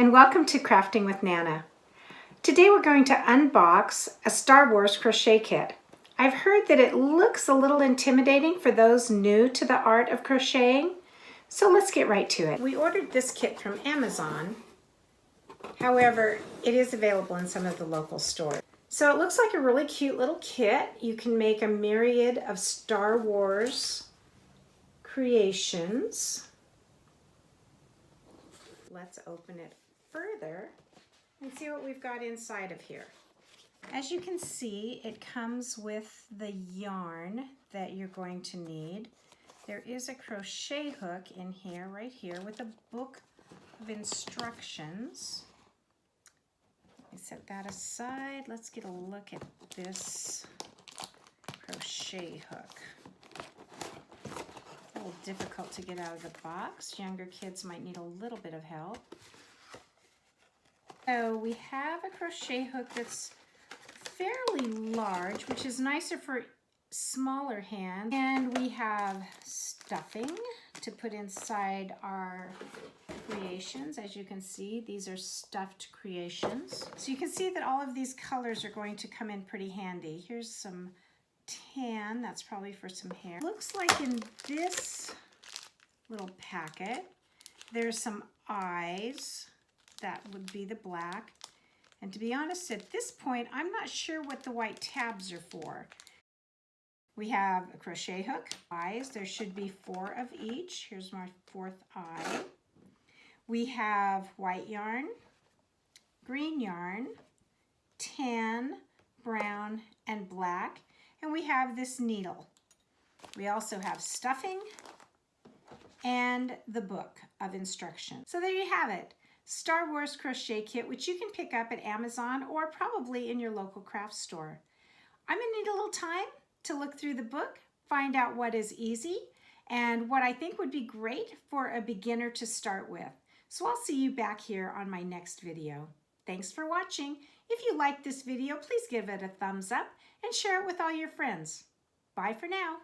and welcome to Crafting with Nana. Today we're going to unbox a Star Wars Crochet Kit. I've heard that it looks a little intimidating for those new to the art of crocheting, so let's get right to it. We ordered this kit from Amazon. However, it is available in some of the local stores. So it looks like a really cute little kit. You can make a myriad of Star Wars creations. Let's open it further and see what we've got inside of here. As you can see, it comes with the yarn that you're going to need. There is a crochet hook in here, right here, with a book of instructions. Let me set that aside. Let's get a look at this crochet hook. A little difficult to get out of the box. Younger kids might need a little bit of help. So we have a crochet hook that's fairly large, which is nicer for smaller hands. And we have stuffing to put inside our creations. As you can see, these are stuffed creations. So you can see that all of these colors are going to come in pretty handy. Here's some tan, that's probably for some hair. Looks like in this little packet, there's some eyes. That would be the black. And to be honest, at this point, I'm not sure what the white tabs are for. We have a crochet hook, eyes. There should be 4 of each. Here's my 4th eye. We have white yarn, green yarn, tan, brown, and black. And we have this needle. We also have stuffing and the book of instructions. So there you have it. Star Wars Crochet Kit, which you can pick up at Amazon or probably in your local craft store. I'm gonna need a little time to look through the book, find out what is easy and what I think would be great for a beginner to start with. So I'll see you back here on my next video. Thanks for watching. If you liked this video, please give it a thumbs up and share it with all your friends. Bye for now.